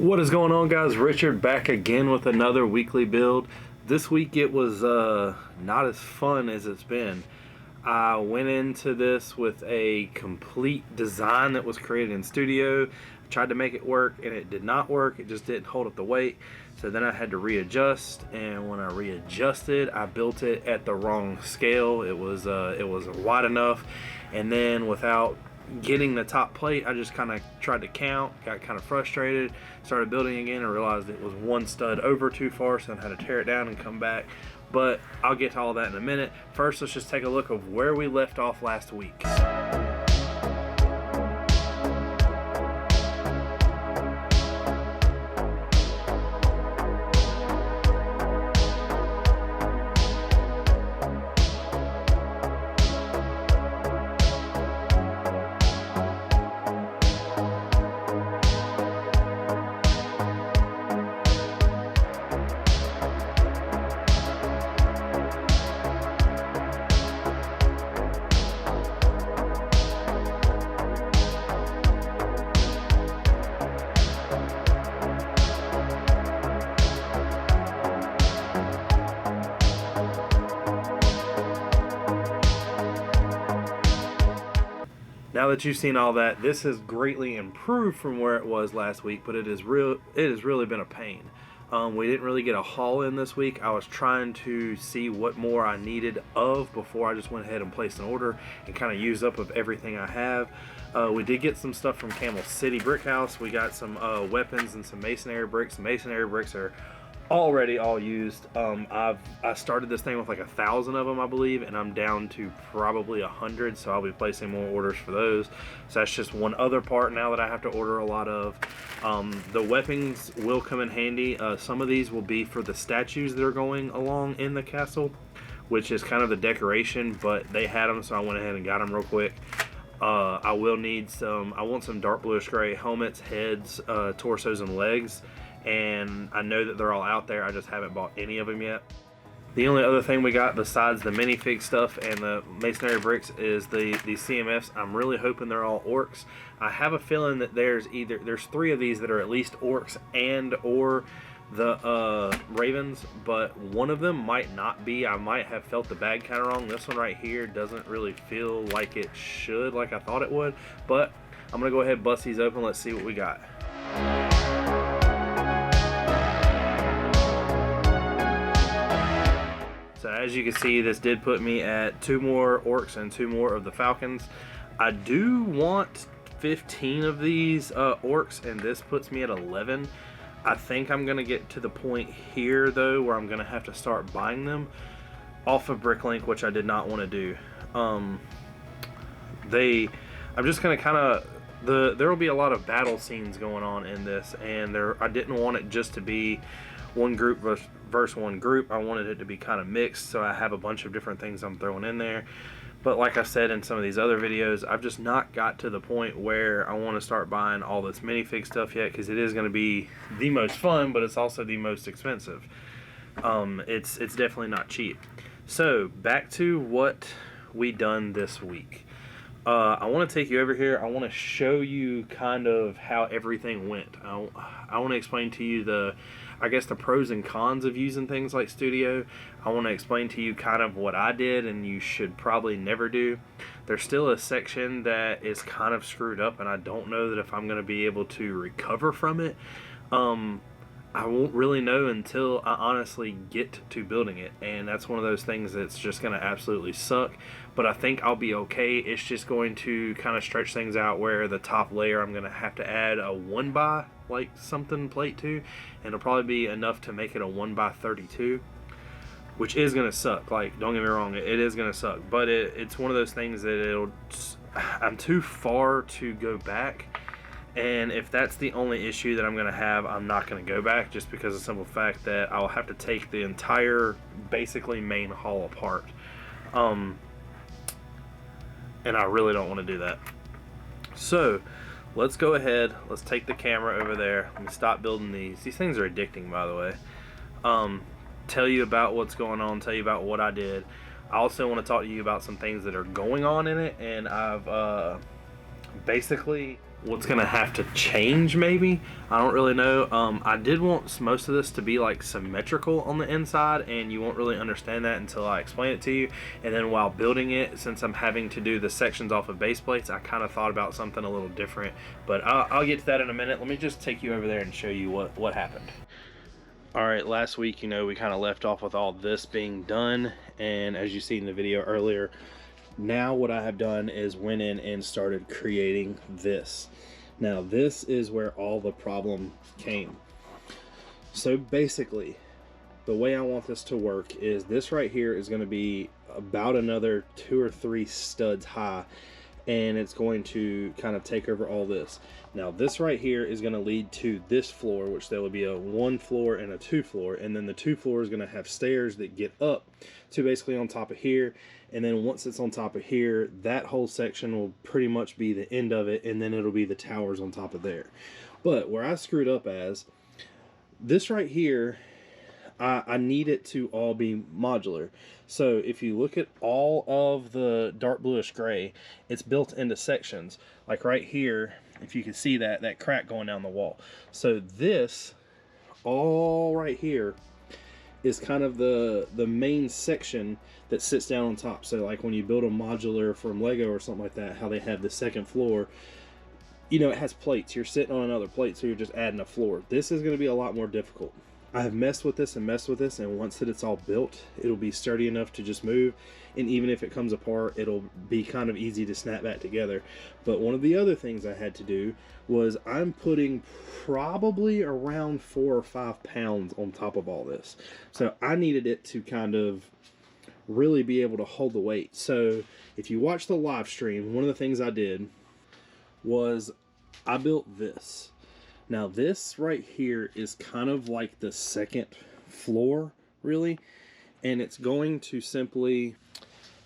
What is going on, guys? Richard back again with another weekly build. This week it was not as fun as it's been. I went into this with a complete design that was created in studio. I tried to make it work and it did not work. It just didn't hold up the weight. So then I had to readjust, and when I readjusted, I built it at the wrong scale. It wasn't wide enough, and then without getting the top plate, I just kind of tried to count, got kind of frustrated, started building again, and realized it was one stud over too far, so I had to tear it down and come back. But I'll get to all that in a minute. First, let's just take a look of where we left off last week. Now that you've seen all that, this has greatly improved from where it was last week, but it has really been a pain. We didn't really get a haul in this week. I was trying to see what more I needed of before I just went ahead and placed an order and kind of used up of everything I have. We did get some stuff from Camel City Brick House. We got some weapons and some masonry bricks. The masonry bricks are already all used. I started this thing with like 1,000 of them, I believe, and I'm down to probably 100, so I'll be placing more orders for those. So that's just one other part now that I have to order a lot of. The weapons will come in handy. Some of these will be for the statues that are going along in the castle, which is kind of the decoration, but they had them, so I went ahead and got them real quick. I will need some, I want some dark bluish gray helmets, heads, torsos, and legs. And I know that they're all out there. I just haven't bought any of them yet. The only other thing we got besides the minifig stuff and the masonry bricks is the CMFs. I'm really hoping they're all orcs. I have a feeling that there's 3 of these that are at least orcs and or the ravens, but one of them might not be. I might have felt the bag kind of wrong. This one right here doesn't really feel like it should, like I thought it would, but I'm gonna go ahead and bust these open. Let's see what we got. So as you can see, this did put me at 2 more orcs and 2 more of the falcons. I do want 15 of these orcs, and this puts me at 11. I think I'm gonna get to the point here though where I'm gonna have to start buying them off of Bricklink, which I did not want to do. I'm just gonna kind of, there will be a lot of battle scenes going on in this, and I didn't want it just to be one group versus one group. I wanted it to be kind of mixed, so I have a bunch of different things I'm throwing in there. But like I said in some of these other videos, I've just not got to the point where I want to start buying all this minifig stuff yet, because it is going to be the most fun, but it's also the most expensive. It's definitely not cheap. So back to what we done this week. I want to take you over here. I want to show you kind of how everything went. I want to explain to you the pros and cons of using things like Studio. I want to explain to you kind of what I did and you should probably never do. There's still a section that is kind of screwed up, and I don't know that if I'm going to be able to recover from it. I won't really know until I honestly get to building it, and that's one of those things that's just going to absolutely suck, but I think I'll be okay. It's just going to kind of stretch things out where the top layer I'm going to have to add a 1x like something plate to, and it'll probably be enough to make it a 1x32, which is going to suck. Like, don't get me wrong, it is going to suck, but it's one of those things that I'm too far to go back. And if that's the only issue that I'm going to have, I'm not going to go back, just because of the simple fact that I'll have to take the entire, basically, main hall apart. And I really don't want to do that. So, let's go ahead. Let's take the camera over there. Let me stop building these. These things are addicting, by the way. Tell you about what's going on, tell you about what I did. I also want to talk to you about some things that are going on in it, and I've basically what's gonna have to change, maybe. I don't really know. I did want most of this to be like symmetrical on the inside, and you won't really understand that until I explain it to you. And then while building it, since I'm having to do the sections off of base plates, I kind of thought about something a little different, but I'll get to that in a minute. Let me just take you over there and show you what happened. All right, last week, we kind of left off with all this being done, and as you see in the video earlier, now what I have done is went in and started creating this. Now this is where all the problem came. So basically, the way I want this to work is this right here is going to be about another 2 or 3 studs high, and it's going to kind of take over all this. Now this right here is going to lead to this floor, which there will be a 1 floor and a 2 floor, and then the 2 floor is going to have stairs that get up to basically on top of here. And then once it's on top of here, that whole section will pretty much be the end of it, and then it'll be the towers on top of there. But where I screwed up as, this right here, I need it to all be modular. So if you look at all of the dark bluish gray, it's built into sections. Like right here, if you can see that crack going down the wall. So this, all right here, is kind of the main section that sits down on top. So like when you build a modular from Lego or something like that, how they have the second floor, it has plates. You're sitting on another plate, so you're just adding a floor. This is going to be a lot more difficult. I have messed with this, and once that it's all built, it'll be sturdy enough to just move, and even if it comes apart, it'll be kind of easy to snap back together. But one of the other things I had to do was I'm putting probably around 4 or 5 pounds on top of all this. So I needed it to kind of really be able to hold the weight. So if you watch the live stream, one of the things I did was I built this. Now this right here is kind of like the second floor, really, and it's going to simply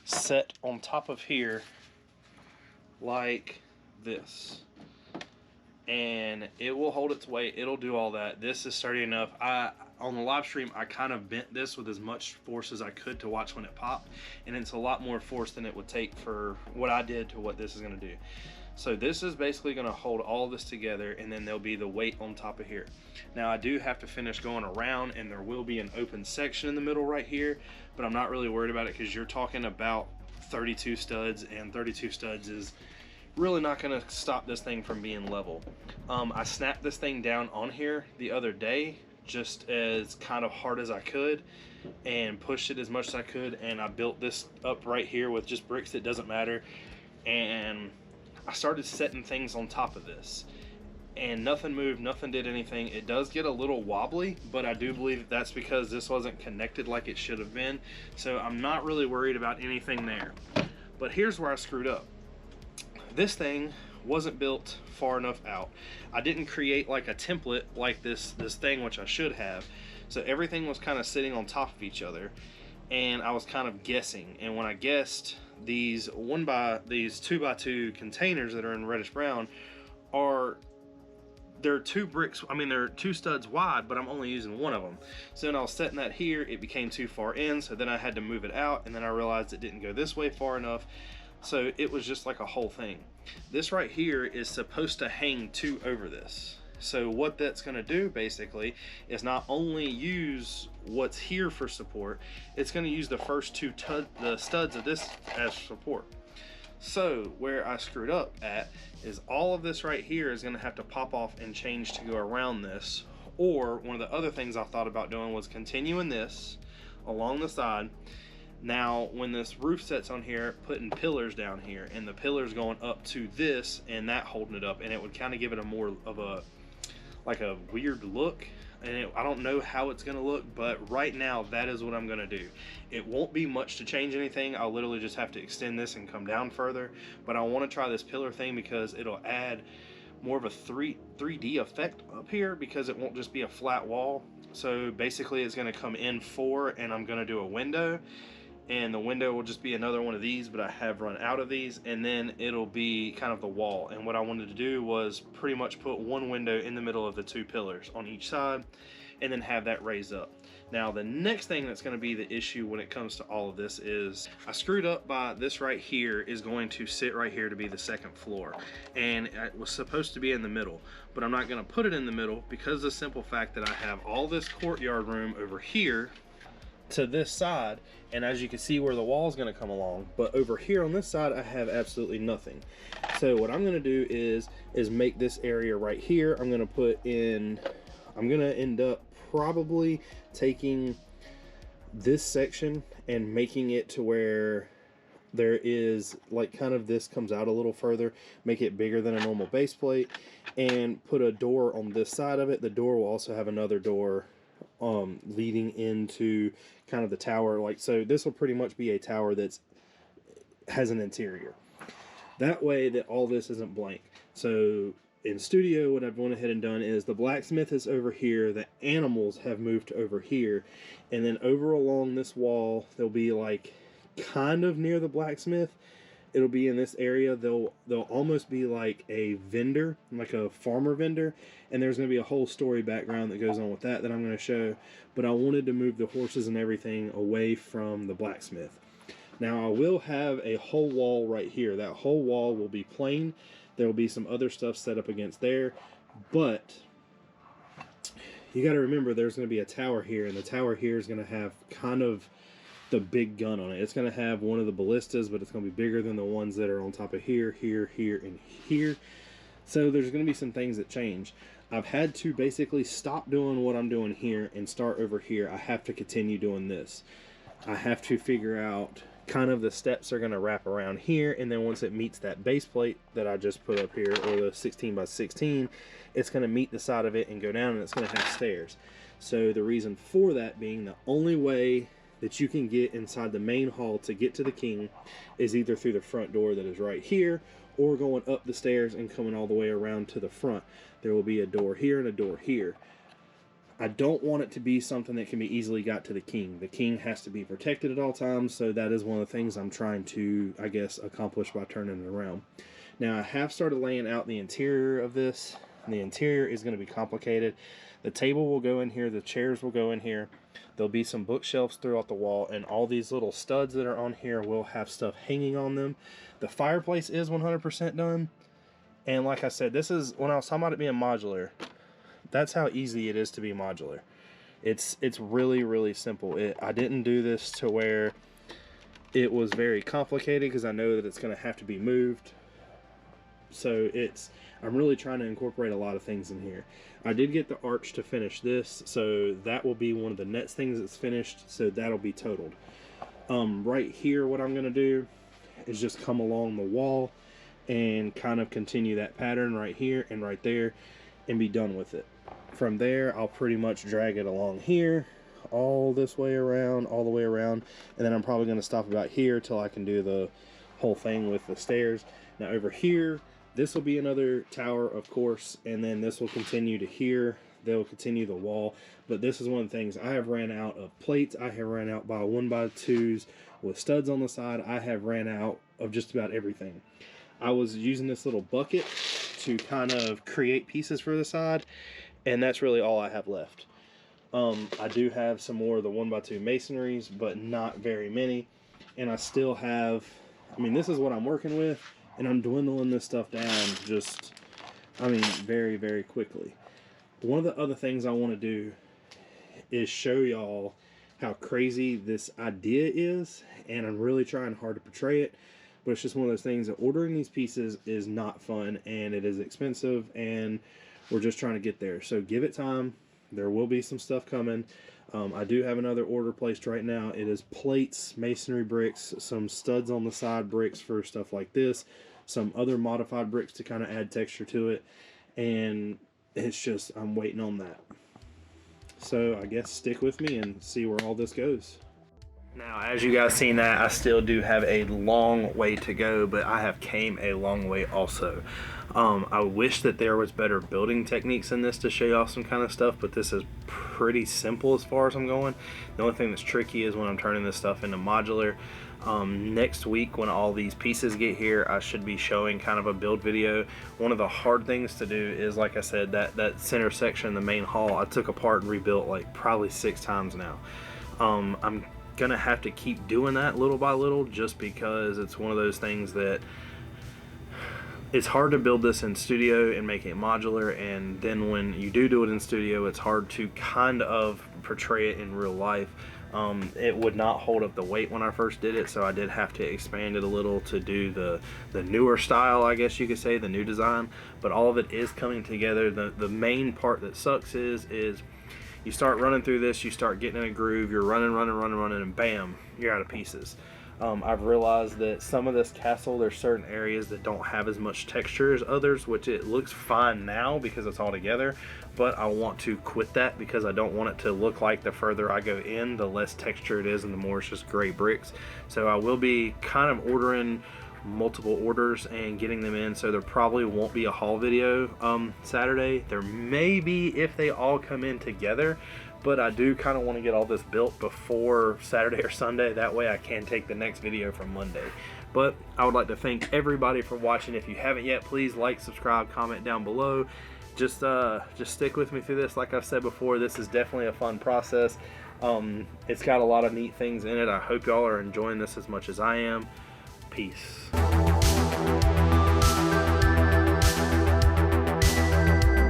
set on top of here like this, and it will hold its weight. It'll do all that. This is sturdy enough. On the live stream, I kind of bent this with as much force as I could to watch when it popped, and it's a lot more force than it would take for what I did to what this is going to do. So this is basically going to hold all this together, and then there'll be the weight on top of here. Now I do have to finish going around, and there will be an open section in the middle right here, but I'm not really worried about it because you're talking about 32 studs, and 32 studs is really not going to stop this thing from being level. I snapped this thing down on here the other day just as kind of hard as I could and pushed it as much as I could, and I built this up right here with just bricks. It doesn't matter, and I started setting things on top of this, and nothing moved, nothing did anything. It does get a little wobbly, but I do believe that's because this wasn't connected like it should have been, so I'm not really worried about anything there. But here's where I screwed up. This thing wasn't built far enough out. I didn't create like a template like this thing, which I should have, so everything was kind of sitting on top of each other, and I was kind of guessing. And when I guessed, these 2x2 containers that are in reddish brown they're 2 bricks. I mean, they're 2 studs wide, but I'm only using one of them. So when I was setting that here, it became too far in, so then I had to move it out, and then I realized it didn't go this way far enough, so it was just like a whole thing. This right here is supposed to hang 2 over this. So what that's going to do basically is not only use what's here for support, it's going to use the first 2 the studs of this as support. So where I screwed up at is all of this right here is going to have to pop off and change to go around this. Or one of the other things I thought about doing was continuing this along the side. Now when this roof sets on here, putting pillars down here, and the pillars going up to this and that holding it up, and it would kind of give it a more of a like a weird look, and I don't know how it's gonna look, but right now that is what I'm gonna do. It won't be much to change anything. I'll literally just have to extend this and come down further, but I want to try this pillar thing because it'll add more of a 3D effect up here, because it won't just be a flat wall. So basically it's going to come in 4, and I'm going to do a window, and the window will just be another one of these, but I have run out of these, and then it'll be kind of the wall. And what I wanted to do was pretty much put one window in the middle of the 2 pillars on each side, and then have that raised up. Now the next thing that's going to be the issue when it comes to all of this is I screwed up by this right here is going to sit right here to be the second floor, and it was supposed to be in the middle, but I'm not going to put it in the middle because of the simple fact that I have all this courtyard room over here to this side, and as you can see where the wall is going to come along, but over here on this side I have absolutely nothing. So what I'm going to do is make this area right here. I'm going to end up probably taking this section and making it to where there is like kind of this comes out a little further, make it bigger than a normal base plate, and put a door on this side of it. The door will also have another door leading into kind of the tower, like so. This will pretty much be a tower that's has an interior. That way that all this isn't blank. So in studio, what I've went ahead and done is the blacksmith is over here, the animals have moved to over here, and then over along this wall, they'll be like kind of near the blacksmith. It'll be in this area. They'll almost be like a vendor, like a farmer vendor, and there's going to be a whole story background that goes on with that I'm going to show. But I wanted to move the horses and everything away from the blacksmith. Now I will have a whole wall right here. That whole wall will be plain. There will be some other stuff set up against there, but you got to remember there's going to be a tower here, and the tower here is going to have kind of the big gun on it. It's going to have one of the ballistas, but it's going to be bigger than the ones that are on top of here, here, here, and here. So there's going to be some things that change. I've had to basically stop doing what I'm doing here and start over here. I have to continue doing this. I have to figure out kind of the steps are going to wrap around here, and then once it meets that base plate that I just put up here, or the 16 by 16, it's going to meet the side of it and go down, and it's going to have stairs. So the reason for that being the only way that you can get inside the main hall to get to the king is either through the front door that is right here, or going up the stairs and coming all the way around to the front. There will be a door here and a door here. I don't want it to be something that can be easily got to the king. The king has to be protected at all times, so that is one of the things I'm trying to, I guess, accomplish by turning it around. Now, I have started laying out the interior of this. The interior is going to be complicated. The table will go in here, the chairs will go in here. There'll be some bookshelves throughout the wall, and all these little studs that are on here will have stuff hanging on them. The fireplace is 100% done, and like I said, this is, when I was talking about it being modular, that's how easy it is to be modular. It's really, really simple. I didn't do this to where it was very complicated, because I know that it's going to have to be moved. So I'm really trying to incorporate a lot of things in here. I did get the arch to finish this, so that will be one of the next things that's finished, so that'll be totaled. Right here, what I'm going to do is just come along the wall and kind of continue that pattern right here and right there and be done with it. From there, I'll pretty much drag it along here, all this way around, all the way around, and then I'm probably going to stop about here till I can do the whole thing with the stairs. Now over here, this will be another tower, of course, and then this will continue to here. They'll continue the wall, but this is one of the things. I have ran out of plates. I have ran out by 1x2s with studs on the side. I have ran out of just about everything. I was using this little bucket to kind of create pieces for the side, and that's really all I have left. I do have some more of the 1x2 masonries, but not very many, and I still have, I mean, this is what I'm working with, and I'm dwindling this stuff down just, I mean, very, very quickly. One of the other things I want to do is show y'all how crazy this idea is, and I'm really trying hard to portray it, but it's just one of those things that ordering these pieces is not fun, and it is expensive, and we're just trying to get there. So give it time. There will be some stuff coming. I do have another order placed right now. It is plates, masonry bricks, some studs on the side bricks for stuff like this, some other modified bricks to kind of add texture to it, and it's just, I'm waiting on that. So I guess stick with me and see where all this goes. Now, as you guys seen that, I still do have a long way to go, but I have came a long way also. I wish that there was better building techniques in this to show y'all some kind of stuff, but this is pretty simple as far as I'm going. The only thing that's tricky is when I'm turning this stuff into modular. Next week, when all these pieces get here, I should be showing kind of a build video. One of the hard things to do is, like I said, that center section, the main hall, I took apart and rebuilt like probably 6 times now. I'm gonna have to keep doing that little by little, just because it's one of those things that it's hard to build this in studio and make it modular, and then when you do it in studio, it's hard to kind of portray it in real life. It would not hold up the weight when I first did it, so I did have to expand it a little to do the newer style, I guess you could say, the new design. But all of it is coming together. The main part that sucks is you start running through this, you start getting in a groove, you're running, and bam, you're out of pieces. I've realized that some of this castle, there's certain areas that don't have as much texture as others, which it looks fine now because it's all together, but I want to quit that because I don't want it to look like the further I go in, the less texture it is and the more it's just gray bricks. So I will be kind of ordering multiple orders and getting them in, so there probably won't be a haul video Saturday. There may be if they all come in together, but I do kind of want to get all this built before Saturday or Sunday. That way I can take the next video from Monday. But I would like to thank everybody for watching. If you haven't yet, please like, subscribe, comment down below. Just stick with me through this. Like I've said before, this is definitely a fun process. It's got a lot of neat things in it. I hope y'all are enjoying this as much as I am. Peace.